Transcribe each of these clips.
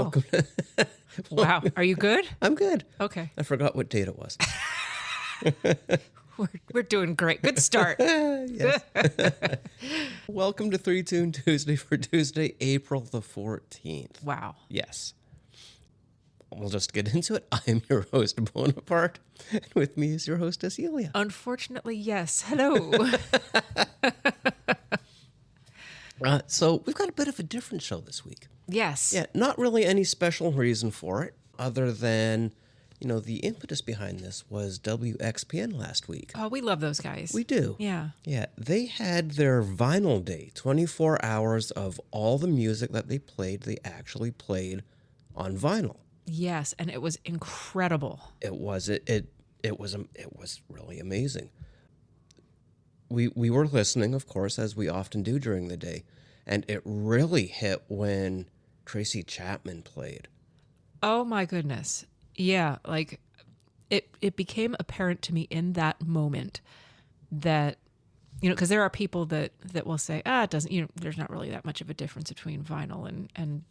Welcome. Wow. Are you good? I'm good. Okay. I forgot what date it was. We're doing great. Good start. Yes. Welcome to 3 Tune Tuesday for Tuesday, April the 14th. Wow. Yes. We'll just get into it. I'm your host, Bonaparte, and with me is your hostess, Celia. Unfortunately, yes. Hello. So we've got a bit of a different show this week. Yes. Yeah, not really any special reason for it, other than, the impetus behind this was WXPN last week. Oh, we love those guys. We do. Yeah. Yeah, they had their vinyl day, 24 hours of all the music that they actually played on vinyl. Yes, and it was incredible. It was really amazing. We were listening, of course, as we often do during the day, and it really hit when Tracy Chapman played. Oh my goodness. Yeah, like it became apparent to me in that moment that, because there are people that will say, it doesn't, there's not really that much of a difference between vinyl and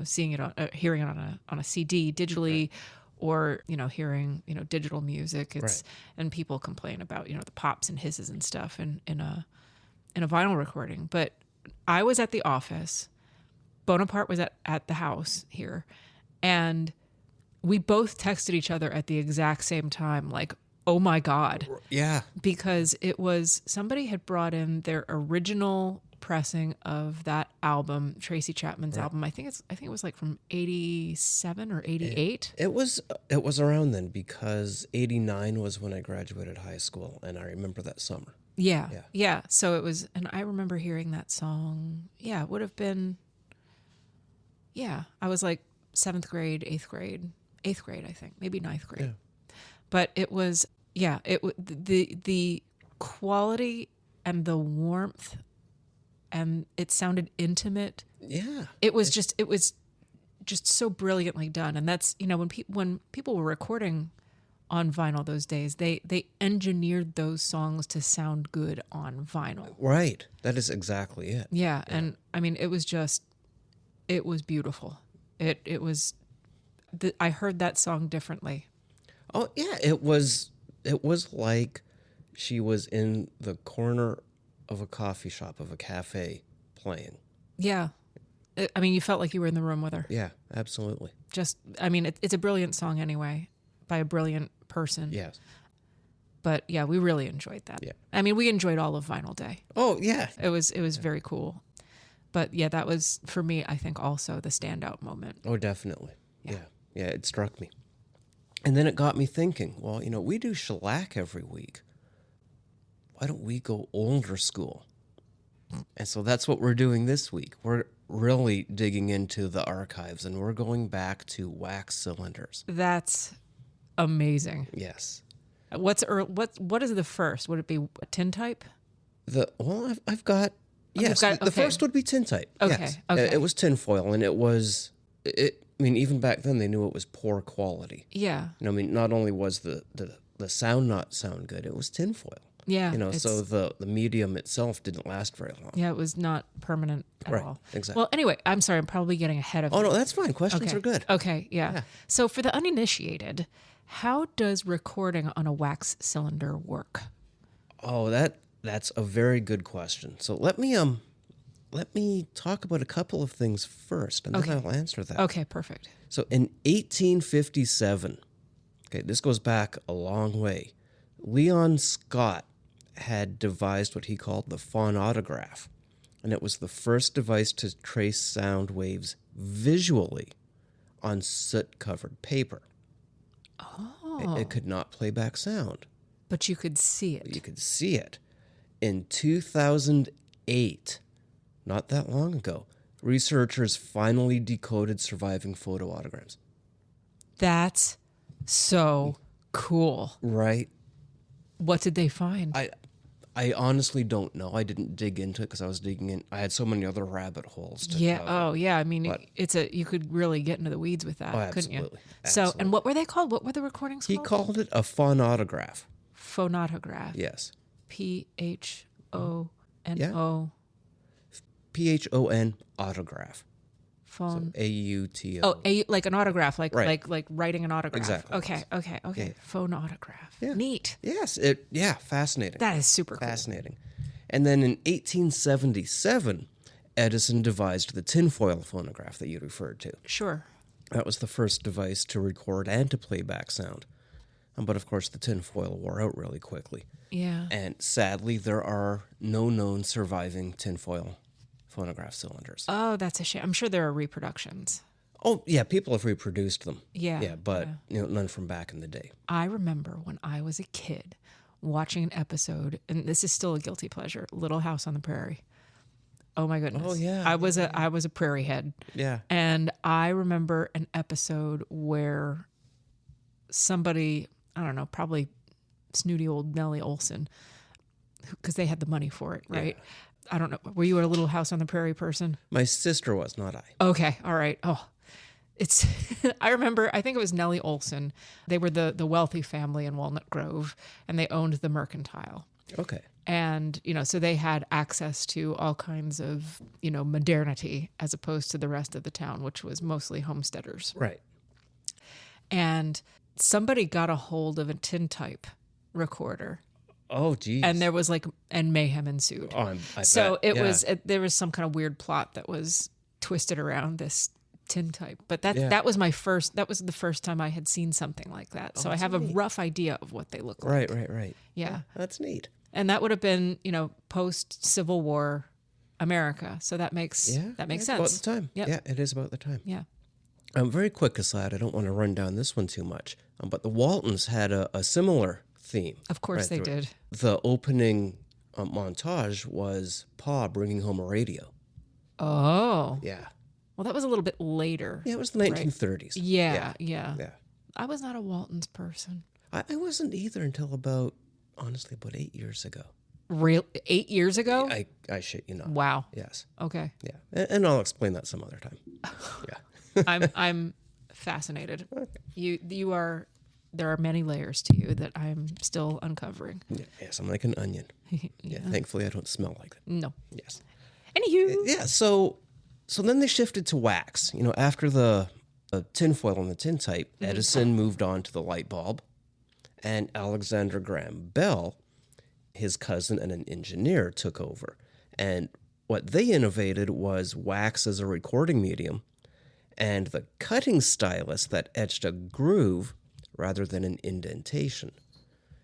seeing it hearing it on a CD digitally, or hearing digital music. It's and people complain about the pops and hisses and stuff in a vinyl recording. But I was at the office, Bonaparte was at the house here, and we both texted each other at the exact same time, like, oh my God. Yeah. Because it was, somebody had brought in their original pressing of that album, Tracy Chapman's album. I think it was like from 87 or 88. It was around then, because 89 was when I graduated high school, and I remember that summer. Yeah. So it was, and I remember hearing that song. Yeah, it would have been, I was like 7th grade, 8th grade, I think, maybe 9th grade. Yeah. But it was, the quality and the warmth, and it sounded intimate. Yeah. It was just so brilliantly done. And that's, when people were recording on vinyl those days, they engineered those songs to sound good on vinyl. Right. That is exactly it. Yeah. And I mean, it was beautiful. It was, I heard that song differently. Oh yeah. It was like she was in the corner of a coffee shop, of a cafe, playing. Yeah. I mean, you felt like you were in the room with her. Yeah, absolutely. It's a brilliant song anyway, by a brilliant person. Yes. But yeah, we really enjoyed that. Yeah. I mean, we enjoyed all of Vinyl Day. Oh yeah. It was very cool. But yeah, that was, for me, I think also the standout moment. Oh, definitely. Yeah, it struck me. And then it got me thinking, well, we do shellac every week. Why don't we go older school? And so that's what we're doing this week. We're really digging into the archives, and we're going back to wax cylinders. That's amazing. Yes. What is the first? Would it be a tintype? I've got, yes, the first would be tintype. Okay. Yes. Okay. It was tinfoil, and even back then they knew it was poor quality. Yeah. Not only was the sound not sound good, it was tinfoil. Yeah. So the medium itself didn't last very long. Yeah, it was not permanent at all. Exactly. Well, anyway, I'm sorry, I'm probably getting ahead of you. Oh, no, that's fine. Questions are good. Okay, yeah. So for the uninitiated, how does recording on a wax cylinder work? Oh, that's a very good question. So let me talk about a couple of things first, and then I'll answer that. Okay, perfect. So in 1857, this goes back a long way, Leon Scott had devised what he called the phonautograph, and it was the first device to trace sound waves visually on soot-covered paper. Oh. It could not play back sound. But you could see it. You could see it. In 2008, not that long ago, researchers finally decoded surviving photoautograms. That's so cool. Right? What did they find? I honestly don't know. I didn't dig into it because I was digging in. I had so many other rabbit holes to cover. Oh, yeah. I mean, you could really get into the weeds with that, couldn't you? Absolutely. So, and what were they called? What were the recordings called? He called it a phonautograph. Phonautograph. Yes. P-H-O-N-O. P-H-O-N autograph. Phone. So AUTO. Oh, like an autograph, like Right. like writing an autograph. Exactly. Okay. Yeah. Phone autograph. Yeah. Neat. Yes. Fascinating. That is super cool. Fascinating. And then in 1877, Edison devised the tinfoil phonograph that you referred to. Sure. That was the first device to record and to play back sound. But of course, the tinfoil wore out really quickly. Yeah. And sadly, there are no known surviving tinfoil phonograph cylinders. Oh, that's a shame. I'm sure there are reproductions. Oh, yeah, people have reproduced them. Yeah. Yeah, but none from back in the day. I remember when I was a kid watching an episode, and this is still a guilty pleasure, Little House on the Prairie. Oh my goodness. Oh, yeah. I was a prairie head. Yeah. And I remember an episode where somebody, I don't know, probably snooty old Nellie Olson, because they had the money for it, right? Yeah. I don't know. Were you a Little House on the Prairie person? My sister was, not I. Okay. All right. Oh, it's, I remember, I think it was Nellie Olson. They were the wealthy family in Walnut Grove, and they owned the Mercantile. Okay. And, so they had access to all kinds of, modernity as opposed to the rest of the town, which was mostly homesteaders. Right. And somebody got a hold of a tintype recorder. Oh, geez. And there was and mayhem ensued. Oh, So bet. there was some kind of weird plot that was twisted around this tintype. But that was the first time I had seen something like that. So I have a rough idea of what they look like. Right. Yeah. That's neat. And that would have been, post Civil War America. So that makes sense. About the time. Yep. Yeah, it is about the time. Yeah. Very quick aside, I don't want to run down this one too much, but the Waltons had a similar theme. Of course they did. The opening montage was Pa bringing home a radio. Oh. Yeah. Well, that was a little bit later. Yeah, it was the 1930s. Yeah. Yeah. I was not a Waltons person. I wasn't either until about 8 years ago. Real 8 years ago? I shit you not. Wow. Yes. Okay. Yeah. And I'll explain that some other time. Yeah. I'm fascinated. Okay. You are. There are many layers to you that I'm still uncovering. Yes, I'm like an onion. Yeah. Thankfully, I don't smell like that. No. Yes. Anywho. Yeah. So then they shifted to wax. After the tinfoil and the tintype, Edison moved on to the light bulb, and Alexander Graham Bell, his cousin and an engineer, took over. And what they innovated was wax as a recording medium, and the cutting stylus that etched a groove rather than an indentation.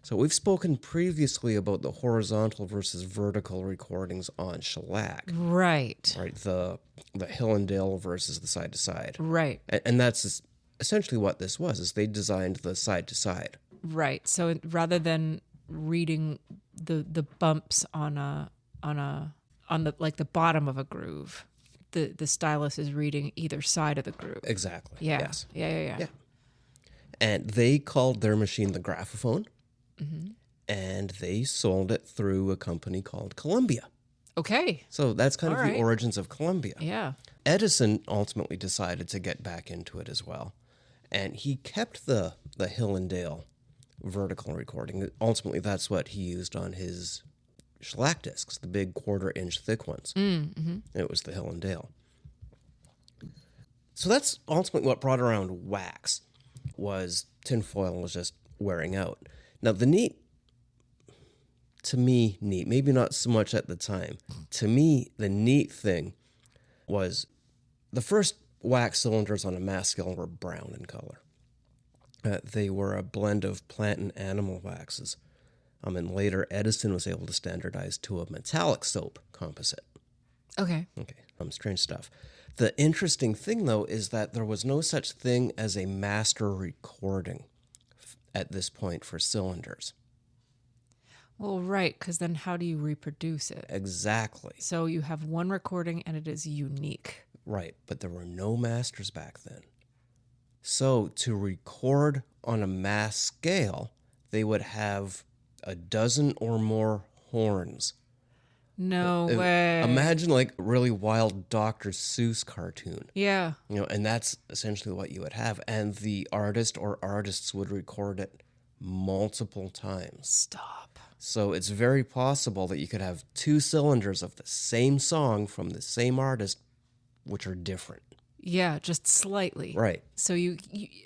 So we've spoken previously about the horizontal versus vertical recordings on shellac. Right. Right, the hill and dale versus the side to side. Right. And that's essentially what this was, is they designed the side to side. Right. So rather than reading the bumps on the bottom of a groove, the stylus is reading either side of the groove. Exactly. Yeah. Yes. Yeah. And they called their machine the graphophone, and they sold it through a company called Columbia. Okay. So that's kind of All the right. origins of Columbia. Yeah. Edison ultimately decided to get back into it as well, and he kept the hill and dale vertical recording. Ultimately, that's what he used on his shellac discs, the big 1/4-inch thick ones. It was the hill and dale. So that's ultimately what brought around wax, was tinfoil was just wearing out. Now, maybe not so much at the time, to me, the neat thing was the first wax cylinders on a mass scale were brown in color. They were a blend of plant and animal waxes. And later, Edison was able to standardize to a metallic soap composite. Okay. Okay, strange stuff. The interesting thing, though, is that there was no such thing as a master recording at this point for cylinders. Well, right, because then how do you reproduce it? Exactly. So you have one recording and it is unique. Right, but there were no masters back then. So to record on a mass scale, they would have a dozen or more horns. No way. Imagine like a really wild Dr. Seuss cartoon. Yeah. And that's essentially what you would have. And the artist or artists would record it multiple times. Stop. So it's very possible that you could have 2 cylinders of the same song from the same artist, which are different. Yeah, just slightly. Right. So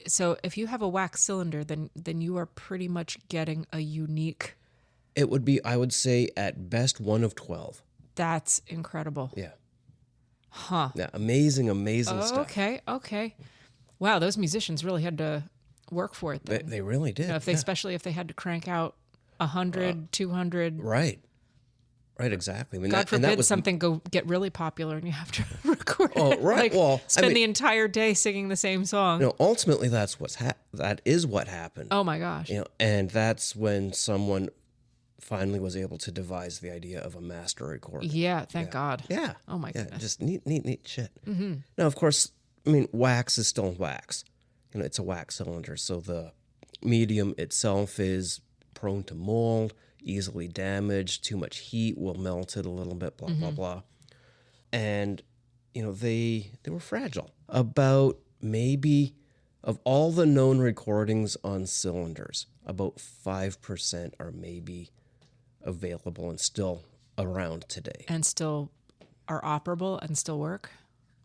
so if you have a wax cylinder, then you are pretty much getting a unique. It would be, I would say, at best 1 of 12. That's incredible. Yeah. Huh. Yeah. Amazing stuff. Okay. Wow, those musicians really had to work for it then. They really did. Especially if they had to crank out 100, 200. Right. Right, exactly. I mean, God forbid something get really popular and you have to record it. Oh, right. Well, spend the entire day singing the same song. Ultimately, that is what happened. Oh my gosh. And that's when someone finally was able to devise the idea of a master recorder. Yeah, thank God. Yeah. Oh my goodness. Just neat shit. Mm-hmm. Now, of course, I mean, wax is still wax. It's a wax cylinder, so the medium itself is prone to mold, easily damaged, too much heat will melt it a little bit, blah, blah, blah. And, they were fragile. About maybe, of all the known recordings on cylinders, about 5% are maybe available and still around today. And still are operable and still work?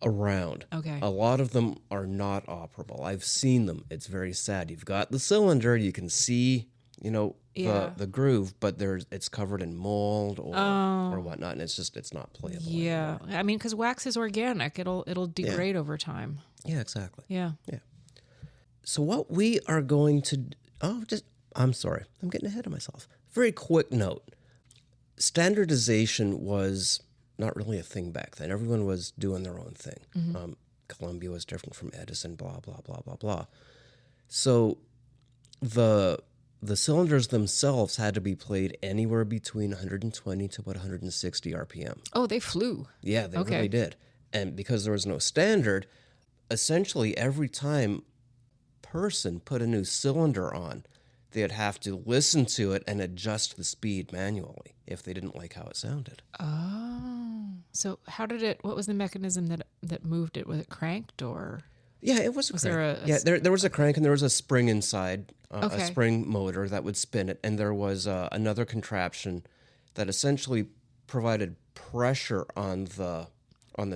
Around. Okay. A lot of them are not operable. I've seen them. It's very sad. You've got the cylinder, you can see, the groove, but it's covered in mold or whatnot, and it's not playable. Yeah. Anymore. I mean, because wax is organic. It'll degrade over time. Yeah, exactly. Yeah. Yeah. So what we are going to I'm sorry. I'm getting ahead of myself. Very quick note. Standardization was not really a thing back then. Everyone was doing their own thing. Mm-hmm. Columbia was different from Edison, blah, blah, blah, blah, blah. So the cylinders themselves had to be played anywhere between 120 to about 160 RPM. Oh, they flew. Yeah, they really did. And because there was no standard, essentially every time person put a new cylinder on, they'd have to listen to it and adjust the speed manually if they didn't like how it sounded. Oh. So what was the mechanism that moved it? Was it cranked or? Yeah, it was a crank. There there was a crank and there was a spring inside, a spring motor that would spin it. And there was another contraption that essentially provided pressure on the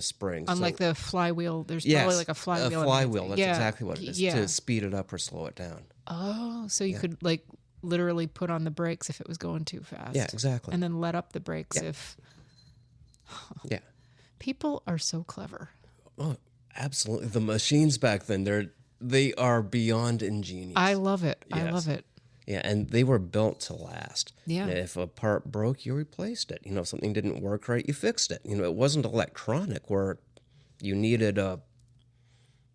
springs. Like the flywheel, there's probably like a flywheel. A flywheel, that's exactly what it is, to speed it up or slow it down. Oh, so you could like literally put on the brakes if it was going too fast. Yeah, exactly. And then let up the brakes if... Yeah. People are so clever. Oh, absolutely. The machines back then, they are beyond ingenious. I love it. Yes. I love it. Yeah, and they were built to last. Yeah. If a part broke, you replaced it. If something didn't work right, you fixed it. It wasn't electronic where you needed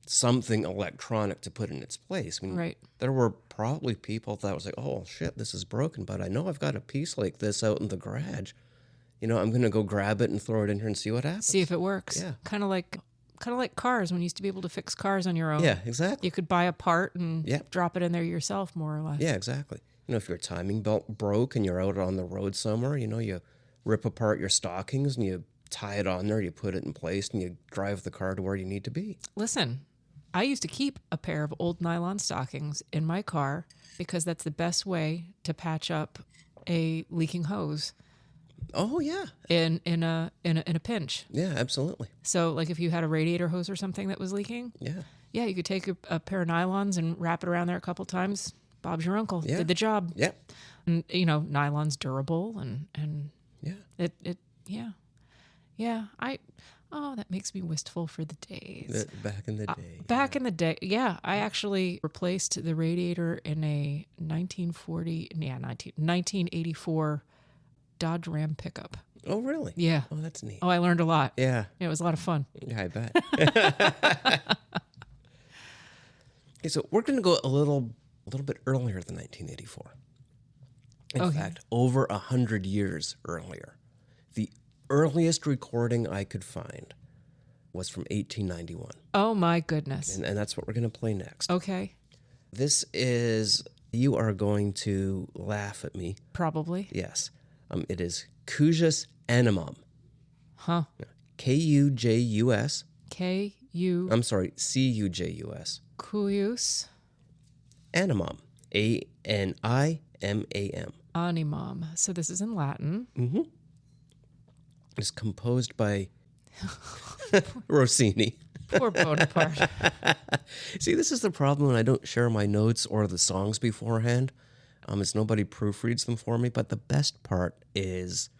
something electronic to put in its place. I mean, right. There were probably people that was like, oh, shit, this is broken, but I know I've got a piece like this out in the garage. I'm going to go grab it and throw it in here and see what happens. See if it works. Yeah. Kind of like cars, when you used to be able to fix cars on your own. Yeah, exactly. You could buy a part and drop it in there yourself, more or less. Yeah, exactly. If your timing belt broke and you're out on the road somewhere, you rip apart your stockings and you tie it on there, you put it in place, and you drive the car to where you need to be. Listen, I used to keep a pair of old nylon stockings in my car because that's the best way to patch up a leaking hose. Oh yeah. In a pinch. Yeah, absolutely. So like if you had a radiator hose or something that was leaking. Yeah, you could take a pair of nylons and wrap it around there a couple times. Bob's your uncle. Yeah. Did the job. Yeah. And nylon's durable and that makes me wistful for the days. Back in the day. Back in the day. Yeah, I actually replaced the radiator in a 1984 Dodge Ram pickup. Oh, really? Yeah. Oh, that's neat. Oh, I learned a lot. Yeah. It was a lot of fun. Yeah, I bet. Okay, so we're going to go a little bit earlier than 1984. In fact, over 100 years earlier. The earliest recording I could find was from 1891. Oh, my goodness. And that's what we're going to play next. Okay. This is, you are going to laugh at me. Probably. Yes. It is Cujus Animam. Huh. Cujus. I'm sorry, Cujus. Cujus. Animam. Animam. Animam. So this is in Latin. Mm-hmm. It's composed by Rossini. Poor Bonaparte. See, this is the problem when I don't share my notes or the songs beforehand. It's nobody proofreads them for me. But the best part is,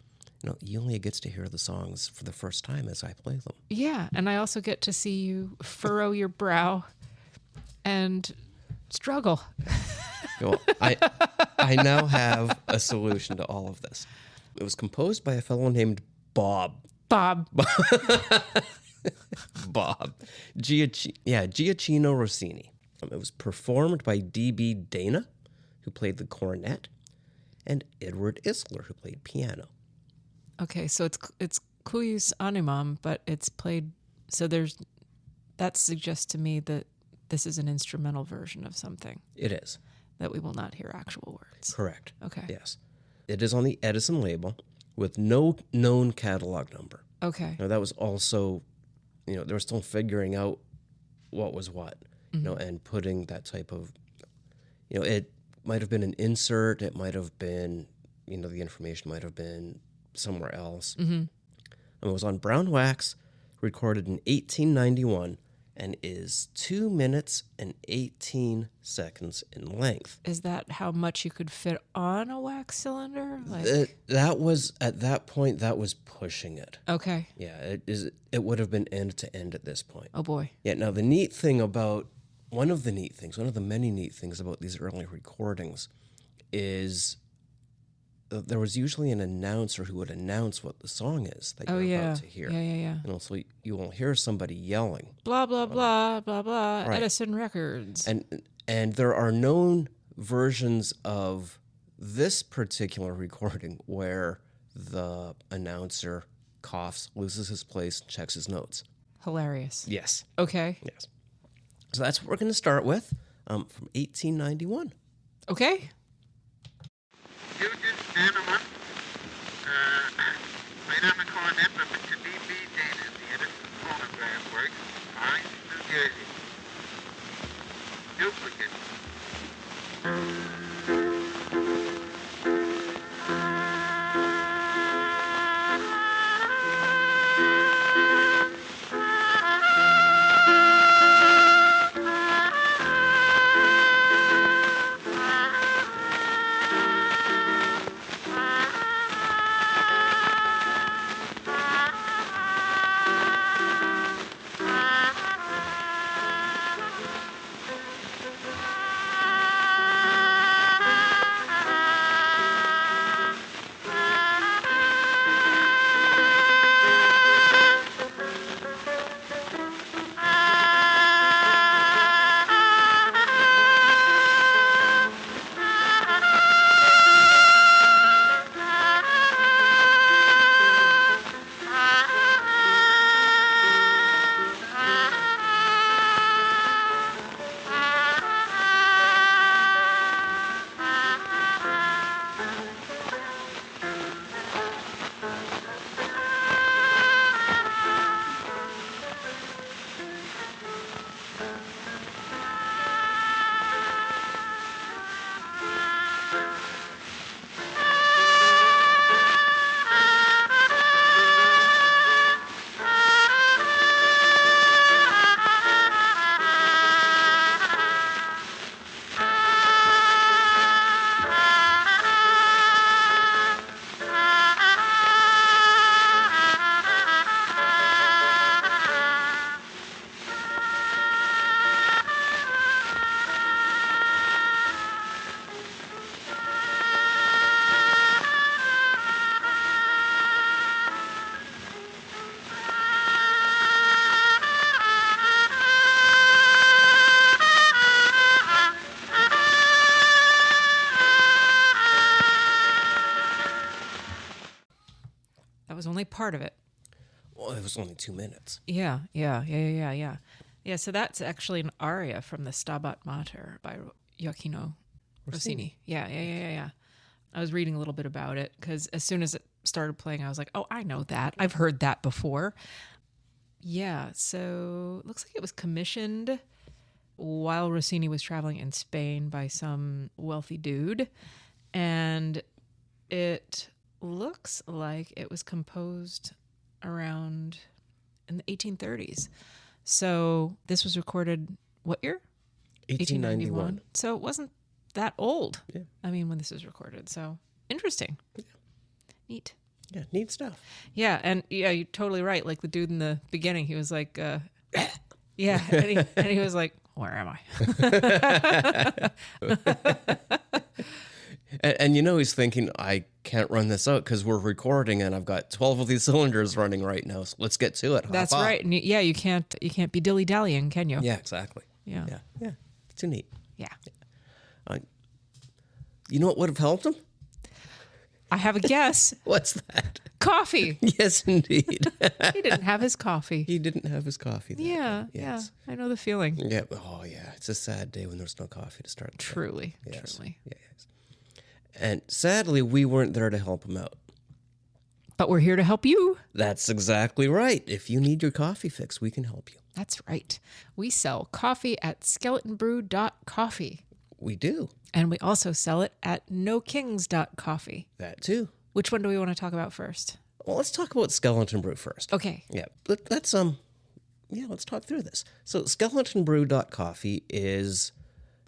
you only get to hear the songs for the first time as I play them. Yeah, and I also get to see you furrow your brow and struggle. Well, I now have a solution to all of this. It was composed by a fellow named Bob. Bob. Gioacchino Rossini. It was performed by D.B. Dana, who played the cornet, and Edward Issler, who played piano. Okay, so it's Cujus Animam, but it's played. So that suggests to me that this is an instrumental version of something. It is. That we will not hear actual words. Correct. Okay. Yes. It is on the Edison label with no known catalog number. Okay. Now, that was also, they were still figuring out what was what, and putting that type of, it might have been an insert. It might have been, the information might have been somewhere else. Mm-hmm. It was on brown wax, recorded in 1891, and is 2 minutes and 18 seconds in length. Is that how much you could fit on a wax cylinder? That was, at that point, that was pushing it. Okay. Yeah, it would have been end to end at this point. Oh, boy. Yeah, now one of the many neat things about these early recordings is there was usually an announcer who would announce what the song is that you're about to hear. Yeah. And also you will hear somebody yelling. Blah, blah, blah, blah, blah. Right. Edison Records. And there are known versions of this particular recording where the announcer coughs, loses his place, checks his notes. Hilarious. Yes. Okay. Yes. So that's what we're going to start with from 1891. Okay. Cujus Animam, played on the cornet by Mr. D.B. Dana, the Edison Phonograph Works, Orange, New Jersey. Duplicate. Was only part of it. Well, it was only 2 minutes. Yeah. Yeah, so that's actually an aria from the Stabat Mater by Gioacchino Rossini. Yeah. I was reading a little bit about it because as soon as it started playing, I was like, oh, I know that. I've heard that before. Yeah, so it looks like it was commissioned while Rossini was traveling in Spain by some wealthy dude. And it looks like it was composed around in the 1830s. So this was recorded what year? 1891. So it wasn't that old. Yeah. I mean, when this was recorded. So interesting. Yeah. Neat. Yeah, neat stuff. Yeah, and yeah, you're totally right. Like the dude in the beginning, he was like, yeah, and he was like, where am I? And he's thinking, I can't run this out because we're recording and I've got 12 of these cylinders running right now. So let's get to it. That's right. And you can't be dilly dallying, can you? Yeah, exactly. Yeah. Yeah. Too neat. Yeah. You know what would have helped him? I have a guess. What's that? Coffee. Yes, indeed. He didn't have his coffee. He didn't have his coffee. Yeah. Yes. Yeah. I know the feeling. Yeah. Oh, yeah. It's a sad day when there's no coffee to start. Truly. Yes. Truly. Yes. And sadly, we weren't there to help him out. But we're here to help you. That's exactly right. If you need your coffee fix, we can help you. That's right. We sell coffee at skeletonbrew.coffee. We do. And we also sell it at nokings.coffee. That too. Which one do we want to talk about first? Well, let's talk about Skeleton Brew first. Okay. Yeah. Let's talk through this. So skeletonbrew.coffee is,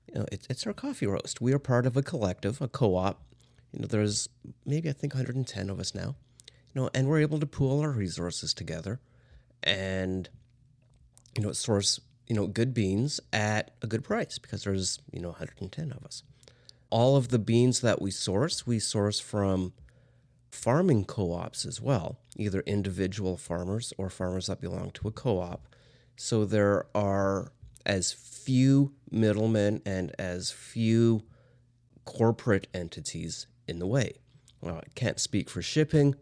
it's our coffee roast. We are part of a collective, a co-op. There's maybe I think 110 of us now. And we're able to pool our resources together and source good beans at a good price because there's 110 of us. All of the beans that we source from farming co-ops as well, either individual farmers or farmers that belong to a co-op. So there are as few middlemen and as few corporate entities in the way. Well, I can't speak for shipping.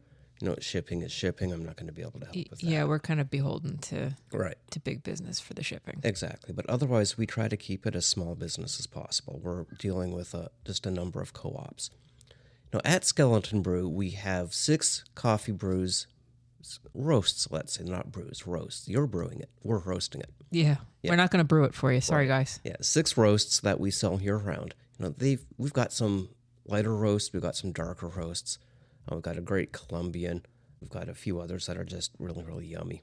Shipping is shipping. I'm not going to be able to help with that. Yeah, we're kind of beholden to to big business for the shipping. Exactly. But otherwise, we try to keep it as small business as possible. We're dealing with just a number of co-ops. At Skeleton Brew, we have 6 coffee brews, roasts, let's say, not brews, roasts. You're brewing it. We're roasting it. Yeah. We're not going to brew it for you. Sorry, guys. Yeah, 6 roasts that we sell year-round. We've got some lighter roasts. We've got some darker roasts. We've got a great Colombian. We've got a few others that are just really, really yummy.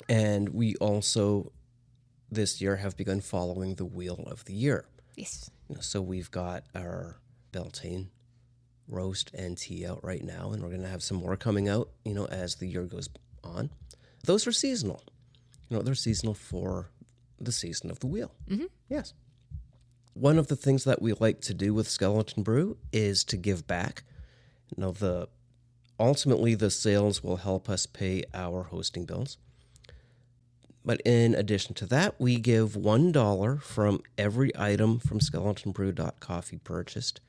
And we also, this year, have begun following the Wheel of the Year. Yes. So we've got our Beltane roast and tea out right now, and we're going to have some more coming out, as the year goes on. Those are seasonal. They're seasonal for the season of the wheel. Mm-hmm. Yes. One of the things that we like to do with Skeleton Brew is to give back. Ultimately, the sales will help us pay our hosting bills. But in addition to that, we give $1 from every item from skeletonbrew.coffee purchased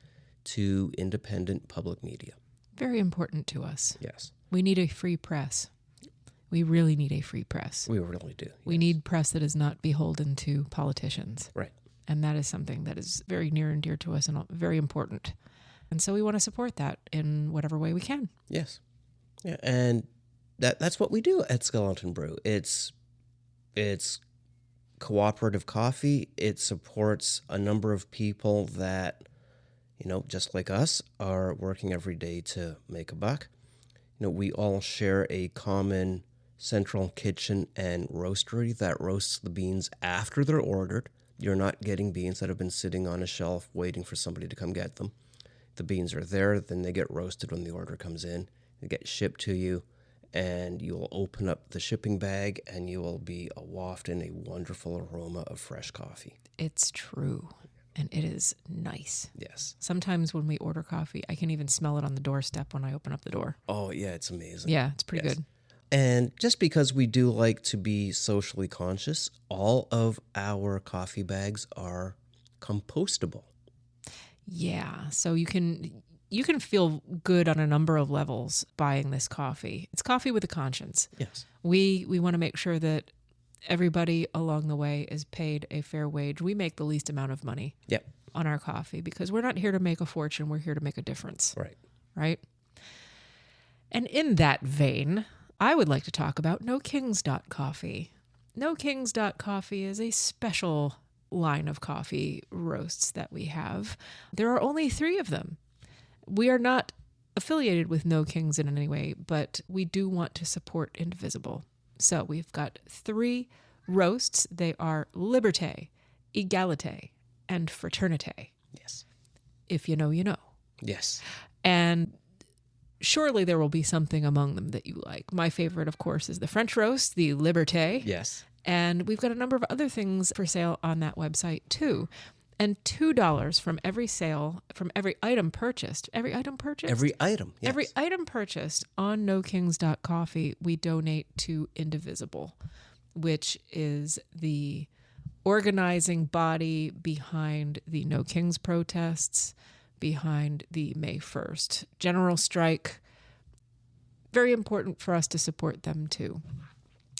to independent public media. Very important to us. Yes. We need a free press. We really need a free press. We really do. We need press that is not beholden to politicians. Right. And that is something that is very near and dear to us and very important. And so we want to support that in whatever way we can. Yes. Yeah, and that's what we do at Skeleton Brew. It's cooperative coffee. It supports a number of people that, just like us, are working every day to make a buck. We all share a common central kitchen and roastery that roasts the beans after they're ordered. You're not getting beans that have been sitting on a shelf waiting for somebody to come get them. The beans are there, then they get roasted when the order comes in. They get shipped to you, and you'll open up the shipping bag, and you will be awaft in a wonderful aroma of fresh coffee. It's true, and it is nice. Yes. Sometimes when we order coffee, I can even smell it on the doorstep when I open up the door. Oh, yeah, it's amazing. Yeah, it's pretty good. And just because we do like to be socially conscious, all of our coffee bags are compostable. Yeah, so you can feel good on a number of levels buying this coffee. It's coffee with a conscience. Yes. We want to make sure that everybody along the way is paid a fair wage. We make the least amount of money on our coffee because we're not here to make a fortune. We're here to make a difference. Right? And in that vein, I would like to talk about nokings.coffee. Nokings.coffee is a special line of coffee roasts that we have. There are only 3 of them. We are not affiliated with No Kings in any way, but we do want to support Indivisible. So we've got 3 Roasts, they are liberté, égalité, and fraternité. Yes. If you know, you know. Yes. And surely there will be something among them that you like. My favorite, of course, is the French roast, the liberté. Yes. And we've got a number of other things for sale on that website, too. And $2 from every sale, from every item purchased. Every item purchased? Every item. Yes. Every item purchased on nokings.coffee, we donate to Indivisible, which is the organizing body behind the No Kings protests, behind the May 1st general strike. Very important for us to support them, too.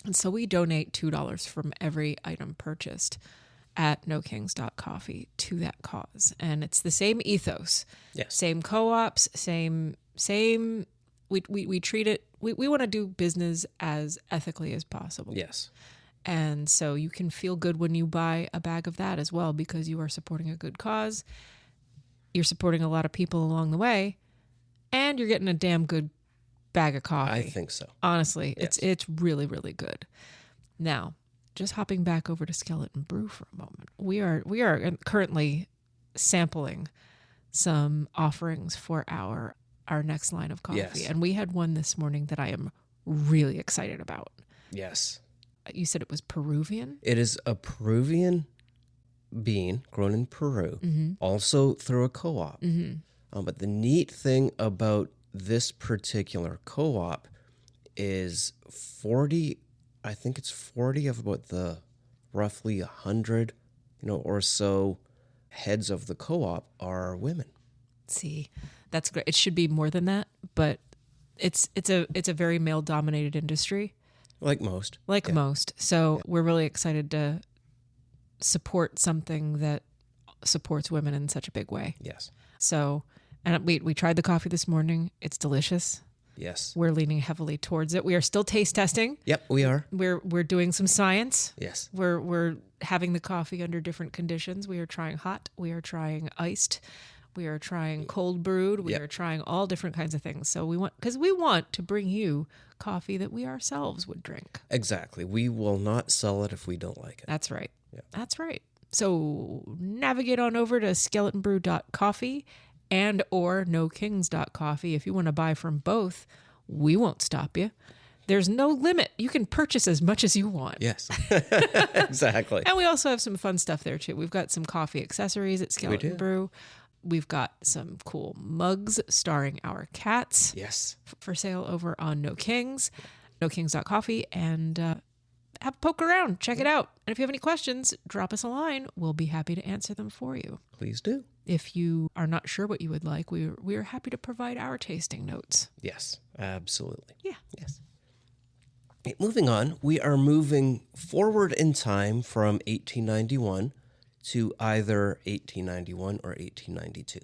And so we donate $2 from every item purchased at nokings.coffee to that cause. And it's the same ethos. Yes. Same co-ops, same we treat it, we want to do business as ethically as possible. Yes. And so you can feel good when you buy a bag of that as well, because you are supporting a good cause. You're supporting a lot of people along the way, and you're getting a damn good bag of coffee. I think so. Honestly, Yes. it's really, really good. Now, just hopping back over to Skeleton Brew for a moment. We are currently sampling some offerings for our next line of coffee. Yes. And we had one this morning that I am really excited about. Yes. You said it was Peruvian? It is a Peruvian bean grown in Peru, also through a co-op. But the neat thing about this particular co-op is 40, I think it's 40 of about the roughly 100, or so heads of the co-op are women. See, that's great. It should be more than that, but it's a very male dominated industry. Like most. Like most. So we're really excited to support something that supports women in such a big way. Yes. So, and we tried the coffee this morning. It's delicious. Yes. We're leaning heavily towards it. We are still taste testing. Yep, we are. We're doing some science. Yes. We're having the coffee under different conditions. We are trying hot. We are trying iced. We are trying cold brewed. We Yep. are trying all different kinds of things. So we want to bring you coffee that we ourselves would drink. Exactly. We will not sell it if we don't like it. That's right. Yeah. That's right. So navigate on over to skeletonbrew.coffee and or nokings.coffee. If you want to buy from both, we won't stop you. There's no limit. You can purchase as much as you want. Yes. Exactly. And we also have some fun stuff there too. We've got some coffee accessories at Skeleton do. Brew. We've got some cool mugs starring our cats Yes. for sale over on No Kings, nokings.coffee, and have a poke around. Check it out. And if you have any questions, drop us a line. We'll be happy to answer them for you. Please do. If you are not sure what you would like, we are happy to provide our tasting notes. Yes. Absolutely. Yeah. Yes. Okay, moving on, we are moving forward in time from 1891 to either 1891 or 1892.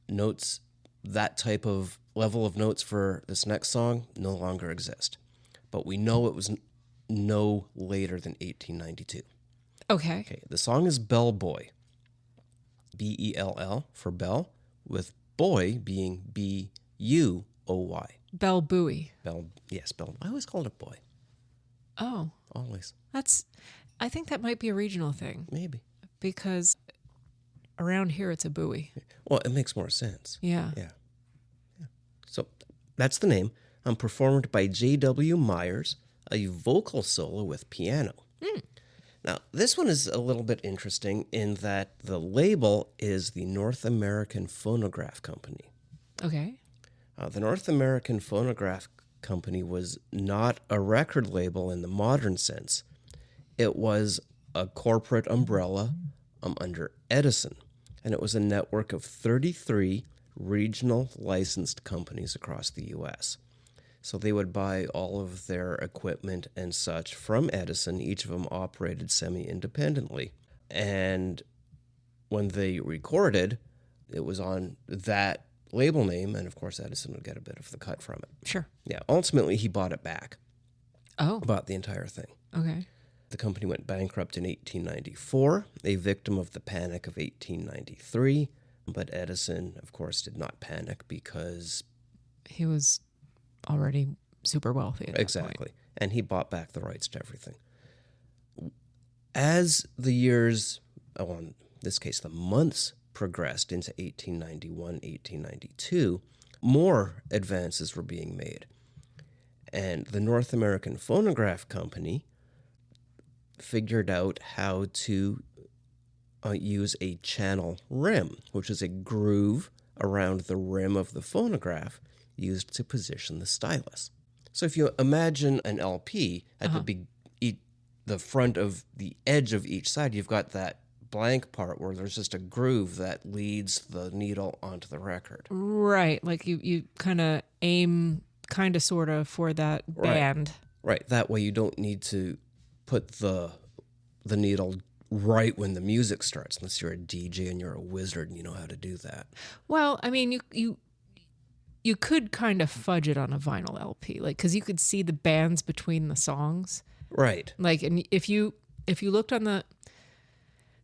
Notes, that type of level of notes for this next song no longer exist. But we know it was no later than 1892. Okay. Okay, the song is Bell Boy. Bell for bell, with boy being Buoy. Bell Buoy. Bell, yes, Bell. I always called it boy. Oh, Always. I think that might be a regional thing Maybe. because around here it's a buoy. Well, it makes more sense. Yeah. Yeah. So that's the name. Performed by J.W. Myers, a vocal solo with piano. Now, this one is a little bit interesting in that the label is the North American Phonograph Company. Okay. The North American Phonograph Company was not a record label in the modern sense. It was a corporate umbrella under Edison, and it was a network of 33 regional licensed companies across the U.S. So they would buy all of their equipment and such from Edison. Each of them operated semi-independently. And when they recorded, it was on that label name, and of course Edison would get a bit of the cut from it. Sure. Yeah, ultimately he bought it back, Oh, bought the entire thing. okay. The company went bankrupt in 1894, a victim of the Panic of 1893, but Edison, of course, did not panic because... He was already super wealthy at that Exactly. point. And he bought back the rights to everything. as the years, in this case, the months progressed into 1891, 1892, more advances were being made. And the North American Phonograph Company figured out how to use a channel rim, which is a groove around the rim of the phonograph used to position the stylus. So if you imagine an LP at the front of the edge of each side, you've got that blank part where there's just a groove that leads the needle onto the record. Right. Like you kind of aim kind of sort of for that band. Right. That way you don't need to put the needle right when the music starts, unless you're a DJ and you're a wizard and you know how to do that. Well, I mean, you could kind of fudge it on a vinyl LP, like, because you could see the bands between the songs. Right. Like, and if you looked on the,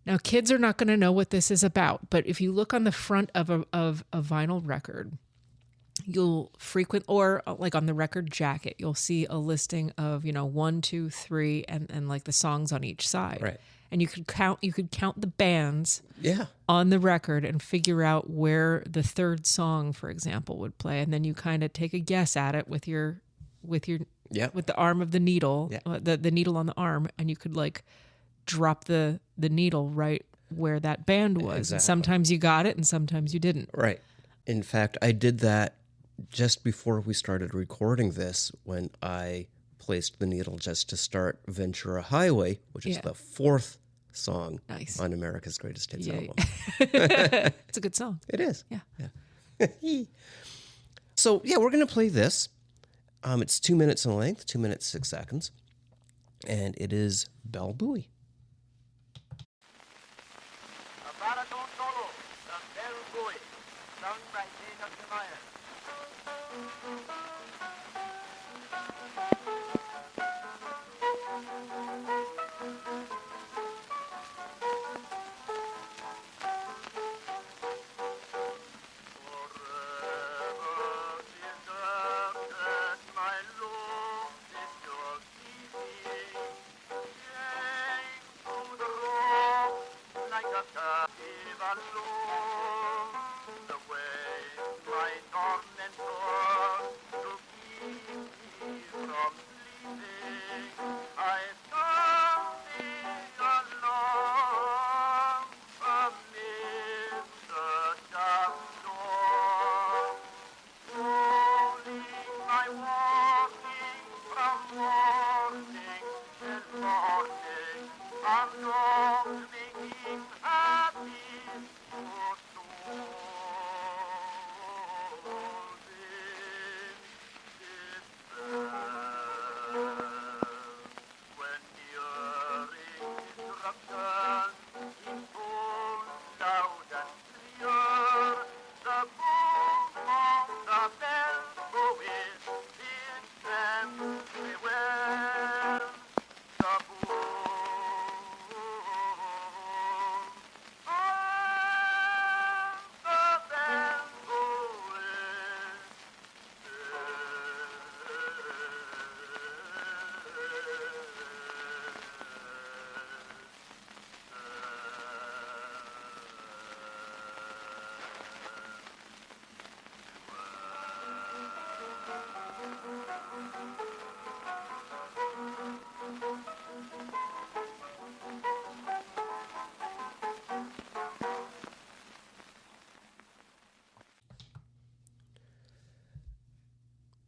now kids are not going to know what this is about, but if you look on the front of a vinyl record, you'll or like on the record jacket, you'll see a listing of, 1, 2, 3, and like the songs on each side. Right. And you could count the bands Yeah. on the record and figure out where the third song, for example, would play. And then you kind of take a guess at it with the arm of the needle, the needle on the arm, and you could like drop the needle right where that band was. Exactly. And sometimes you got it and sometimes you didn't. Right. In fact, I did that just before we started recording this, when I placed the needle just to start Ventura Highway, which is the fourth song on America's Greatest Hits album. It's a good song. It is. Yeah. So, we're going to play this. It's 2 minutes in length, 2 minutes, 6 seconds. And it is Bell Buoy. A baritone solo of Bell Buoy, sung by Jacob DeMeyer.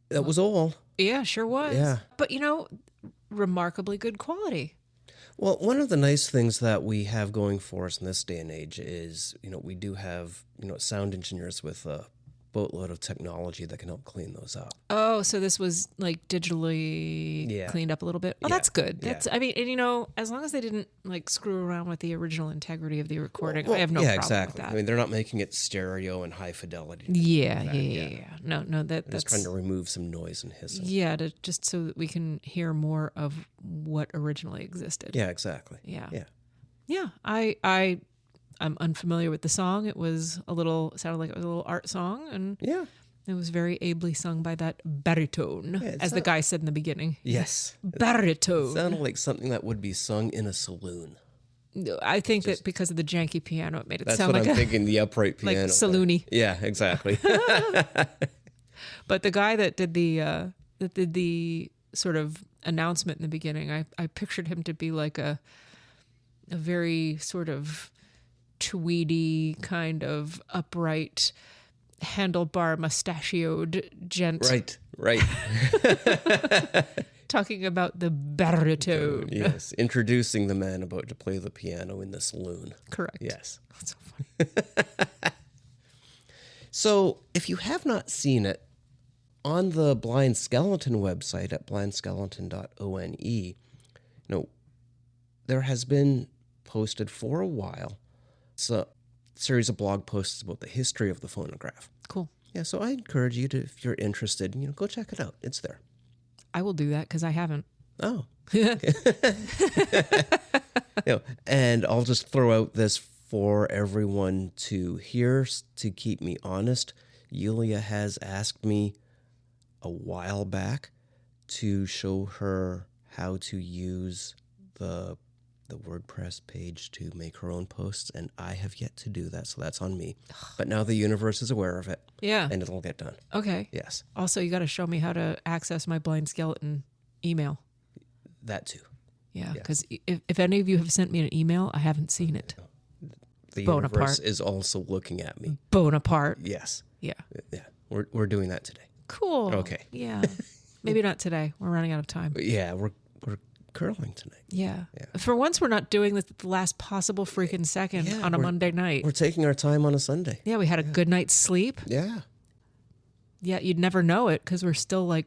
That was all. Yeah, sure was. Yeah. But, remarkably good quality. Well, one of the nice things that we have going for us in this day and age is, we do have, sound engineers with a boatload of technology that can help clean those up. Oh, so this was like digitally cleaned up a little bit. Oh, that's good. That's, I mean, and as long as they didn't like screw around with the original integrity of the recording, I have no problem with that. I mean, they're not making it stereo and high fidelity. Yeah. No, that's just trying to remove some noise and hissing. Yeah, just so that we can hear more of what originally existed. Yeah, exactly. Yeah. I'm unfamiliar with the song. It was sounded like it was a little art song, and It was very ably sung by that baritone, Yeah, as the guy said in the beginning. Yes. Baritone. It sounded like something that would be sung in a saloon. I think that because of the janky piano, it made it That's sound what like I'm thinking, the upright like piano. saloony. Yeah, exactly. But the guy that did the sort of announcement in the beginning, I pictured him to be like a very sort of tweedy, kind of upright, handlebar mustachioed gent. Right. Talking about the baritone. Yes, introducing the man about to play the piano in the saloon. Correct. Yes. That's so funny. So, if you have not seen it, on the Blind Skeleton website at blindskeleton.one, there has been posted for a while a series of blog posts about the history of the phonograph. Cool. Yeah, so I encourage you to, if you're interested, go check it out. It's there. I will do that because I haven't. Oh. And I'll just throw out this for everyone to hear to keep me honest. Yulia has asked me a while back to show her how to use the WordPress page to make her own posts, and I have yet to do that, so that's on me. But now the universe is aware of it. Yeah. And it'll get done. Okay. Yes. Also, you got to show me how to access my Blind Skeleton email. That too. Yeah, because if any of you have sent me an email, I haven't seen it. The Bonaparte. universe is also looking at me. Bonaparte. Yes. Yeah. Yeah. We're doing that today. Cool. Okay. Yeah. Maybe not today. We're running out of time. But yeah, we're curling tonight. Yeah. For once, we're not doing this at the last possible freaking second on a Monday night. We're taking our time on a Sunday. Yeah, we had a good night's sleep. Yeah. Yeah, you'd never know it because we're still like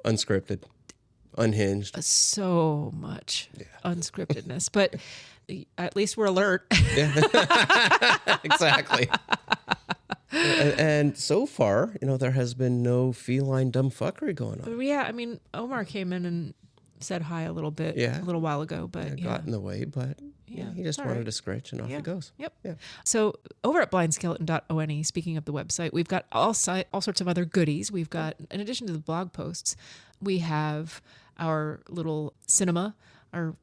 Unscripted. Unhinged. so much unscriptedness. But at least we're alert. Exactly. And so far, there has been no feline dumbfuckery going on. Yeah, I mean, Omar came in and said hi a little bit a little while ago, but It got in the way, but he just wanted to scratch and off he goes. Yep. Yeah. So over at blindskeleton.one, speaking of the website, we've got all sorts of other goodies. We've got, in addition to the blog posts, we have our little cinema, our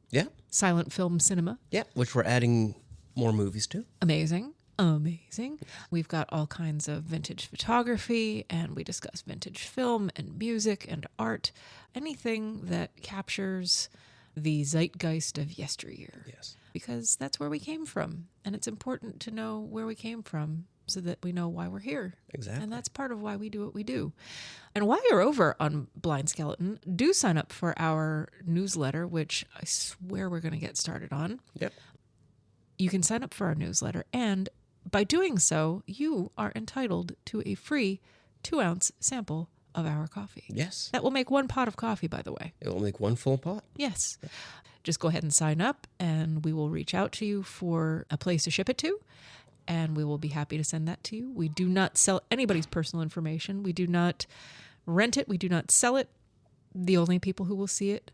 silent film cinema. Yeah, which we're adding more movies to. Amazing. We've got all kinds of vintage photography, and we discuss vintage film and music and art, anything that captures the zeitgeist of yesteryear. Yes. Because that's where we came from, and it's important to know where we came from so that we know why we're here. Exactly. And that's part of why we do what we do. And while you're over on Blind Skeleton, do sign up for our newsletter, which I swear we're going to get started on. Yep. You can sign up for our newsletter, and by doing so, you are entitled to a free 2-ounce sample of our coffee. Yes. That will make 1 pot of coffee, by the way. It will make 1 full pot. Yes. Just go ahead and sign up, and we will reach out to you for a place to ship it to, and we will be happy to send that to you. We do not sell anybody's personal information. We do not rent it. We do not sell it. The only people who will see it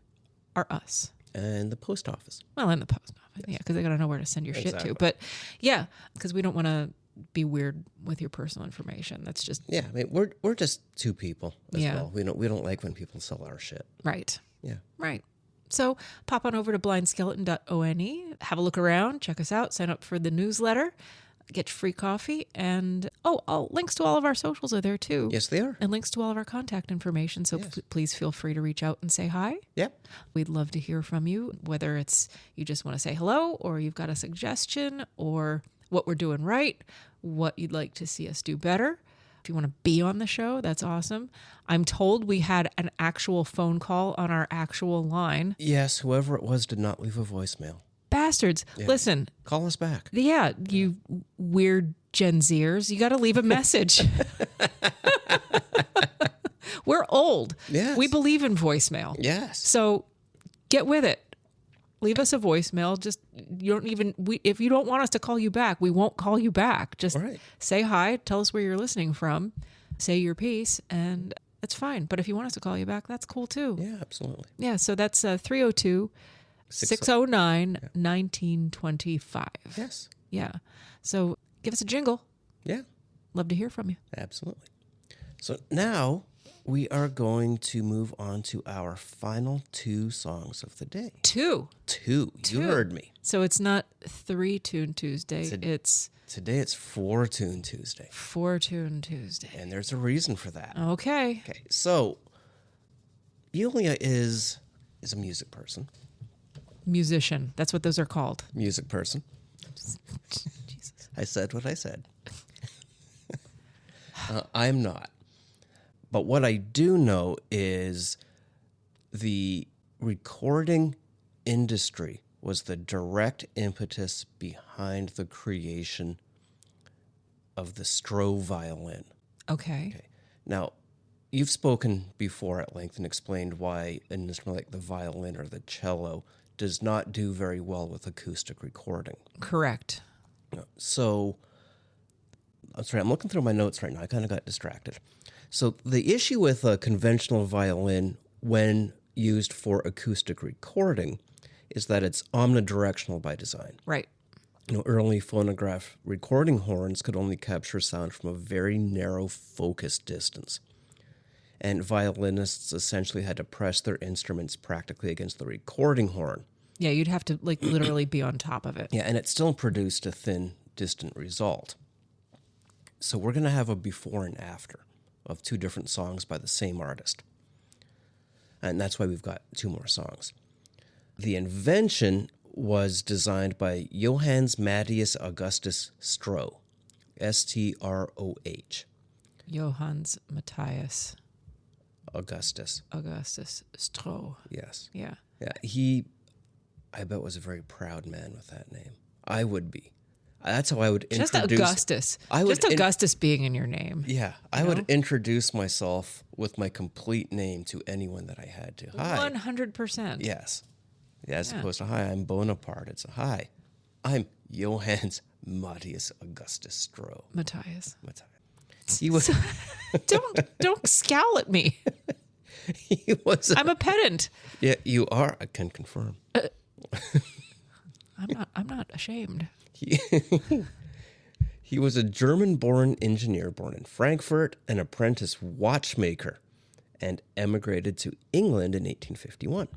are us. And the post office. Well, and the post office. Yeah, because they got to know where to send your shit to. But yeah, because we don't want to be weird with your personal information. That's just... Yeah, I mean, we're just two people as well. We don't like when people sell our shit. Right. Yeah. Right. So pop on over to blindskeleton.one, have a look around, check us out, sign up for the newsletter, get your free coffee, and links to all of our socials are there too. Yes, they are. And links to all of our contact information. So please feel free to reach out and say hi. Yep. We'd love to hear from you, whether it's you just want to say hello, or you've got a suggestion, or what we're doing right, what you'd like to see us do better. If you want to be on the show, that's awesome. I'm told we had an actual phone call on our actual line. Yes, whoever it was did not leave a voicemail. Bastards. Yeah. Listen. Call us back. Yeah, you weird Gen Zers. You got to leave a message. We're old. Yes. We believe in voicemail. Yes. So get with it. Leave us a voicemail. Just if you don't want us to call you back, we won't call you back. Just say hi, tell us where you're listening from, say your piece, and it's fine. But if you want us to call you back, that's cool too. Yeah, absolutely. Yeah, so that's 302-609-1925. Yes. Yeah. So give us a jingle. Yeah. Love to hear from you. Absolutely. So now we are going to move on to our final 2 songs of the day. Two. You heard me. So it's not 3-tune Tuesday. Today it's 4-tune Tuesday. 4-tune Tuesday. And there's a reason for that. Okay. Okay, so Yulia is a music person. Musician. That's what those are called. Music person. Jesus. I said what I said. I'm not. But what I do know is the recording industry was the direct impetus behind the creation of the Stroh violin. Okay. Now, you've spoken before at length and explained why an instrument like the violin or the cello does not do very well with acoustic recording. Correct. So, I'm sorry, I'm looking through my notes right now. I kind of got distracted. So the issue with a conventional violin when used for acoustic recording is that it's omnidirectional by design. Right. Early phonograph recording horns could only capture sound from a very narrow focused distance. And violinists essentially had to press their instruments practically against the recording horn. Yeah, you'd have to literally be on top of it. Yeah, and it still produced a thin, distant result. So we're going to have a before and after of 2 different songs by the same artist. And that's why we've got 2 more songs. The invention was designed by Johannes Matthias Augustus Stroh, Stroh. Johannes Matthias Augustus. Stroh. Yes. Yeah. Yeah, he, I bet, was a very proud man with that name. I would be. That's how I would introduce... Just Augustus. Augustus being in your name. Yeah, I would introduce myself with my complete name to anyone that I had to. Hi. 100%. Yes. Yeah, as opposed to, hi, I'm Bonaparte. It's a hi. I'm Johannes Matthias Augustus Stroh. Matthias. He was... Don't scowl at me. He was... I'm a pedant. Yeah, you are. I can confirm. I'm not ashamed. He was a German-born engineer born in Frankfurt, an apprentice watchmaker, and emigrated to England in 1851.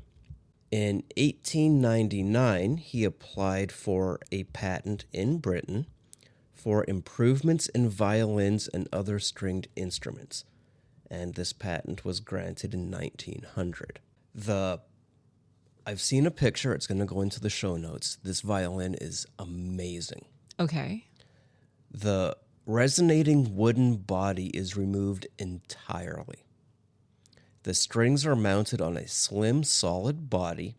In 1899, he applied for a patent in Britain for improvements in violins and other stringed instruments, and this patent was granted in 1900. I've seen a picture. It's going to go into the show notes. This violin is amazing. Okay. The resonating wooden body is removed entirely. The strings are mounted on a slim, solid body.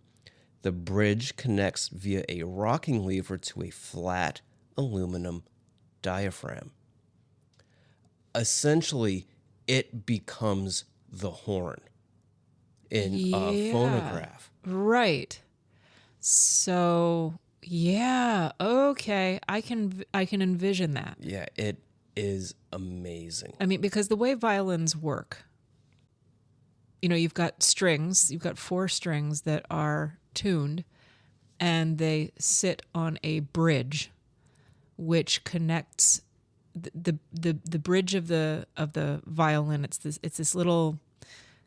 The bridge connects via a rocking lever to a flat aluminum diaphragm. Essentially, it becomes the horn in a phonograph. Right. So, yeah, okay. I can envision that. Yeah, it is amazing. I mean, because the way violins work, you've got strings, you've got 4 strings that are tuned, and they sit on a bridge which connects the bridge of the violin. It's this little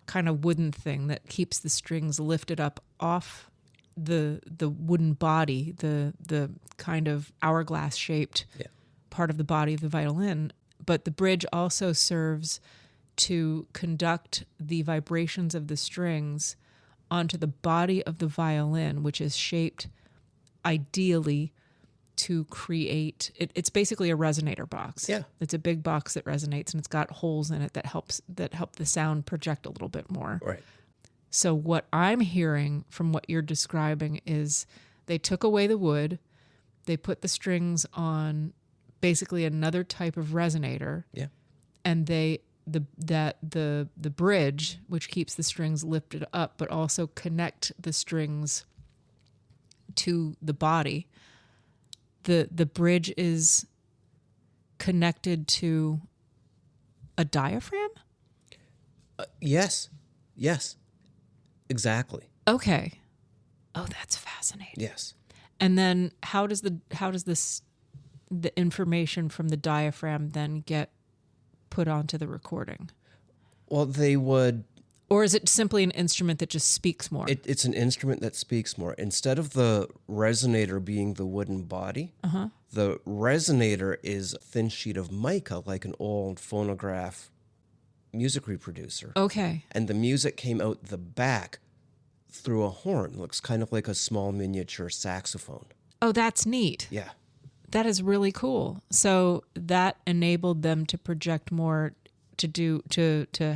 kind of wooden thing that keeps the strings lifted up off the wooden body, the kind of hourglass shaped part of the body of the violin. But the bridge also serves to conduct the vibrations of the strings onto the body of the violin, which is shaped ideally to create it's basically a resonator box. Yeah. It's a big box that resonates, and it's got holes in it that help the sound project a little bit more. Right. So what I'm hearing from what you're describing is they took away the wood, they put the strings on basically another type of resonator. Yeah. And the bridge, which keeps the strings lifted up but also connect the strings to the body. The bridge is connected to a diaphragm? Yes. Exactly. Okay. Oh, that's fascinating. Yes. And then how does the information from the diaphragm then get put onto the recording? Well, they would. Or is it simply an instrument that just speaks more? It's an instrument that speaks more. Instead of the resonator being the wooden body, the resonator is a thin sheet of mica, like an old phonograph music reproducer. Okay. And the music came out the back through a horn. Looks kind of like a small miniature saxophone. Oh, that's neat. Yeah. That is really cool. So that enabled them to project more, to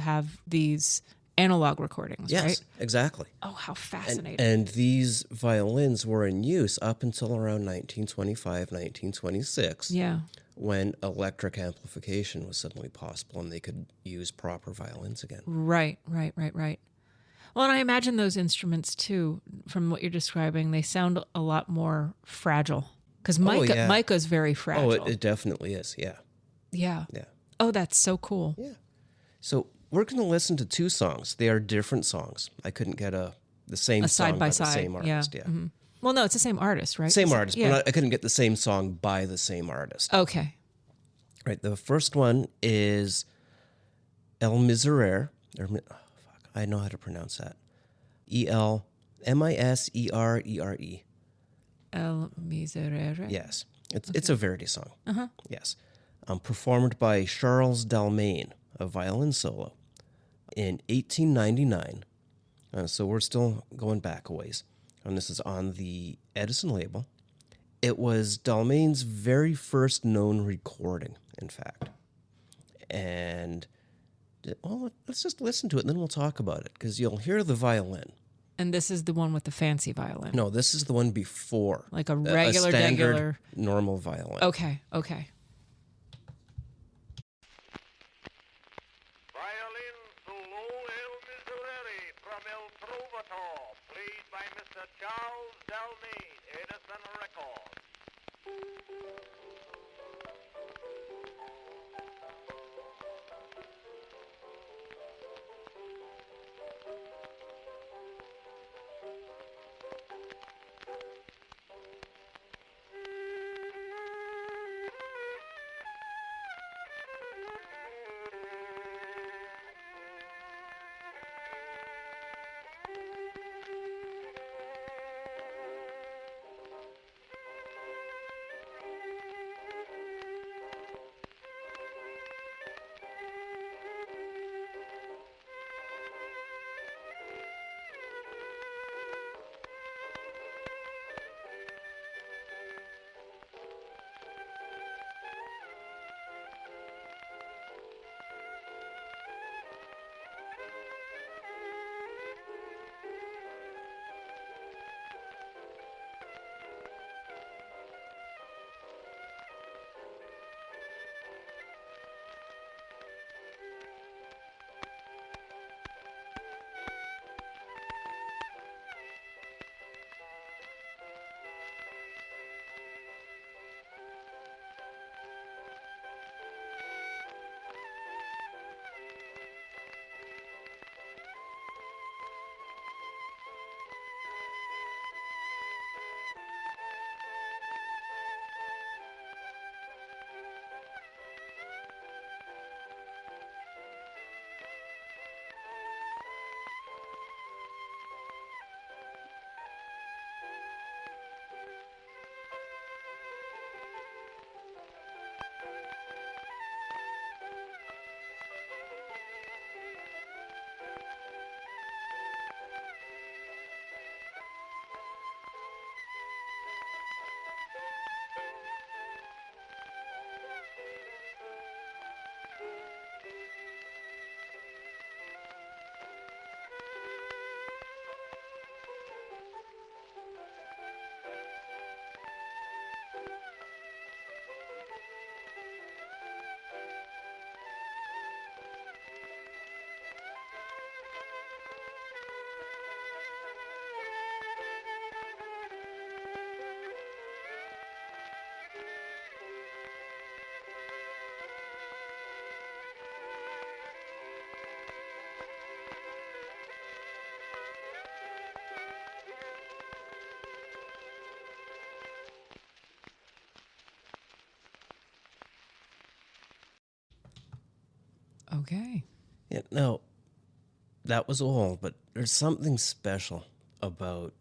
have these analog recordings, Yes, right? exactly. Oh, how fascinating. And these violins were in use up until around 1925, 1926. Yeah. When electric amplification was suddenly possible and they could use proper violins again. Right. Well, and I imagine those instruments too, from what you're describing, they sound a lot more fragile. Because mica is very fragile. Oh, it definitely is, yeah. Yeah. Yeah. Oh, that's so cool. Yeah. So we're going to listen to two songs. They are different songs. I couldn't get the same song side by by side. the same artist. Yeah. Mhm. Well, no, it's the same artist, right? Same artist, Yeah. but I couldn't get the same song by the same artist. Okay. Right. The first one is El Miserere. I know how to pronounce that. Miserere. El Miserere. Yes. It's a Verdi song. Yes. Performed by Charles Dalmain, a violin solo, in 1899. So we're still going back a ways. And this is on the Edison label. It was Dalmain's very first known recording, in fact. And, well, let's just listen to it, and then we'll talk about it, because you'll hear the violin. And this is the one with the fancy violin. No, this is the one before. Like a regular, standard, normal violin. Okay. Violin solo El Miserere from El Trovatore, played by Mr. Charles Dalmain, Edison Records. Okay. Yeah, no, that was all, but there's something special about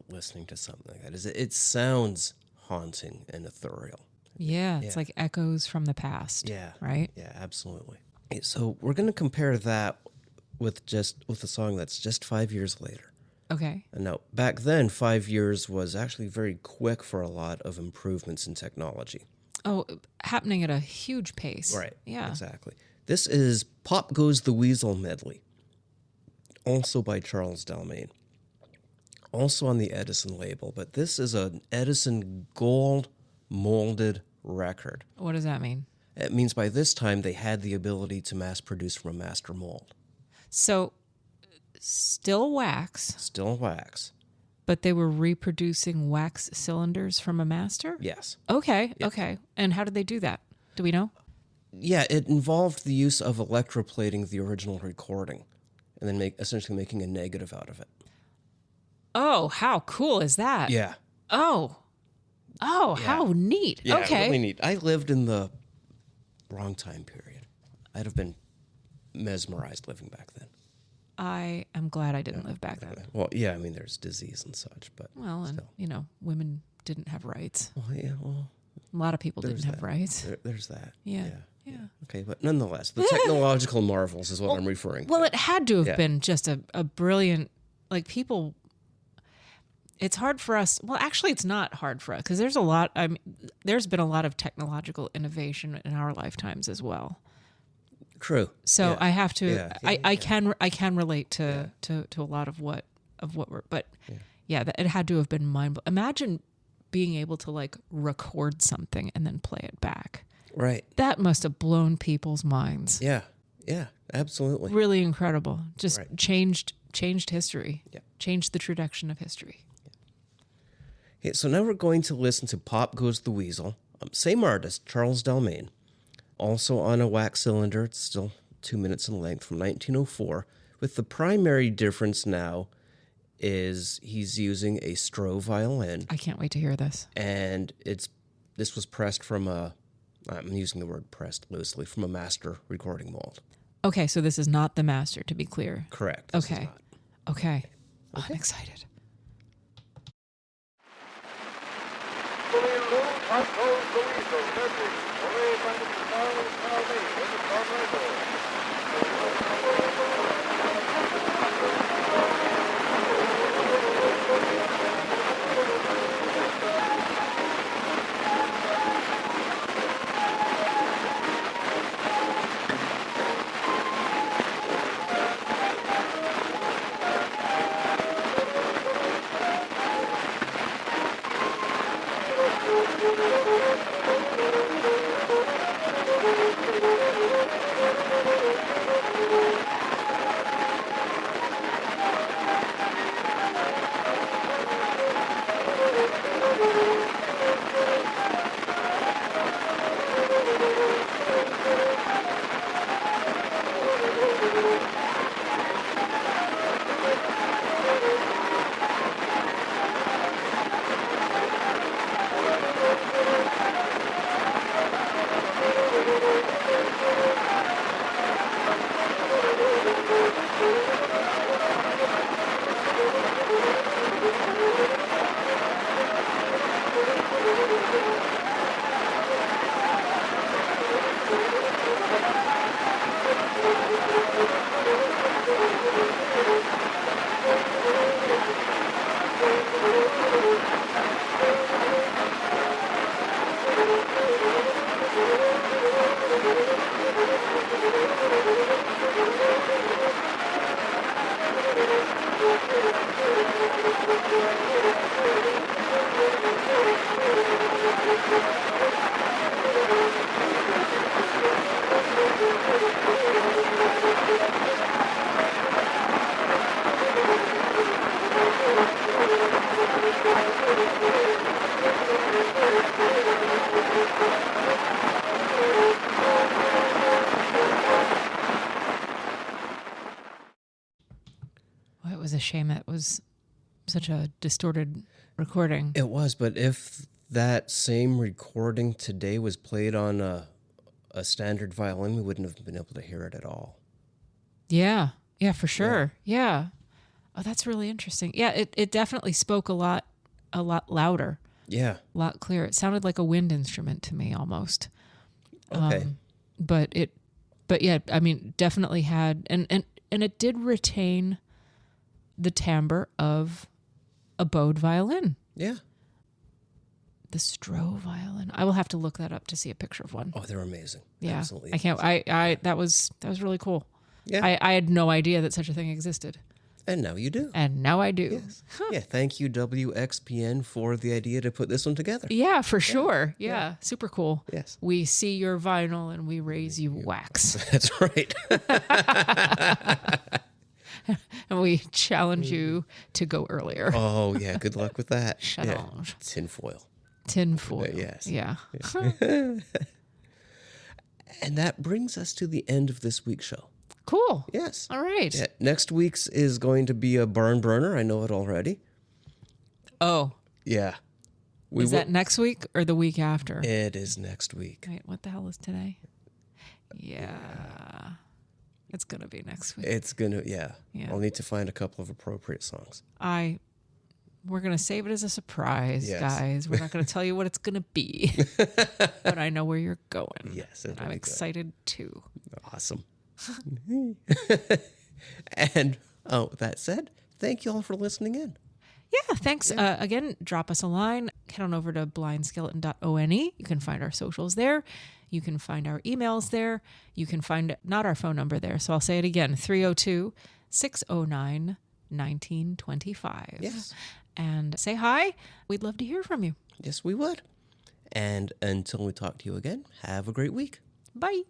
listening to something like that. It sounds haunting and ethereal. Yeah, it's Yeah. like echoes from the past. Yeah. Right? Yeah, absolutely. Okay, so we're going to compare that with a song that's just 5 years later. Okay. And now, back then, 5 years was actually very quick for a lot of improvements in technology. Oh, happening at a huge pace. Right. Yeah. Exactly. This is Pop Goes the Weasel medley, also by Charles Dalmain. Also on the Edison label, but this is an Edison gold molded record. What does that mean? It means by this time they had the ability to mass produce from a master mold. So, still wax, Still wax. but they were reproducing wax cylinders from a master? Yes. Okay, okay. And how did they do that? Do we know? Yeah, it involved the use of electroplating the original recording and then essentially making a negative out of it. Oh, how cool is that? Yeah. Oh, how neat. Yeah, okay. really neat. I lived in the wrong time period. I'd have been mesmerized living back then. I am glad I didn't live back then. Well, yeah, I mean, there's disease and such, but Well, and, still. Women didn't have rights. Well, yeah, well, A lot of people there's didn't have that. rights. There's that. Yeah. Okay, but nonetheless, the technological marvels is what I'm referring to. Well, it had to have Yeah. been just a brilliant, like people, it's hard for us. Well, actually, it's not hard for us because there's been a lot of technological innovation in our lifetimes as well. True. So Yeah. I have to, Yeah. I can relate to a lot of what we're, but it had to have been mind-blowing. Imagine being able to like record something and then play it back. Right. That must have blown people's minds. Yeah. Yeah, absolutely. Really incredible. Just Right. changed history. Yeah. Changed the trajectory of history. Okay, so now we're going to listen to Pop Goes the Weasel. Same artist, Charles Dalmain. Also on a wax cylinder. It's still 2 minutes in length from 1904. With the primary difference now is he's using a Stroh violin. I can't wait to hear this. And this was pressed from I'm using the word pressed loosely, from a master recording mold. Okay, so this is not the master, to be clear. Correct. This is Okay. not. Okay. I'm excited. Pop Goes the Weasel medley, played by Mr. Charles Dalmain in the Trovatore. Well, it was a shame it was such a distorted recording. It was, but if that same recording today was played on a standard violin, we wouldn't have been able to hear it at all. Yeah. Yeah, for sure. Yeah. Oh, that's really interesting. Yeah, it definitely spoke a lot louder, Yeah. a lot clearer. It sounded like a wind instrument to me almost. Okay. But yeah, I mean, definitely had, and it did retain the timbre of a bowed violin. Yeah. The Stroh violin. I will have to look that up to see a picture of one. Oh, they're amazing. Yeah. Absolutely. I can't, that was really cool. Yeah. I had no idea that such a thing existed. And now you do. And now I do. Yes. Yeah. Thank you, WXPN, for the idea to put this one together. Yeah, for sure. Yeah. Super cool. Yes. We see your vinyl and we raise you wax. That's right. And we challenge you to go earlier. Oh, yeah. Good luck with that. Challenge. Tinfoil. Tinfoil. Yes. Yeah. And that brings us to the end of this week's show. Cool. Yes. All right. Yeah, next week's is going to be a barn burner. I know it already. Oh, Yeah. is that next week or the week after? It is next week. Wait, what the hell is today? Yeah. It's going to be next week. It's gonna, yeah. Yeah. I'll need to find a couple of appropriate songs. We're going to save it as a surprise, Yes. guys. We're not going to tell you what it's going to be. But I know where you're going. Yes, And it'll I'm be good. excited too. Awesome. And that said, thank you all for listening in. Yeah, thanks. Again, drop us a line. Head on over to blindskeleton.one. You can find our socials there. You can find our emails there. You can find not our phone number there. So I'll say it again, 302-609-1925. Yes. And say hi. We'd love to hear from you. Yes, we would. And until we talk to you again, have a great week. Bye.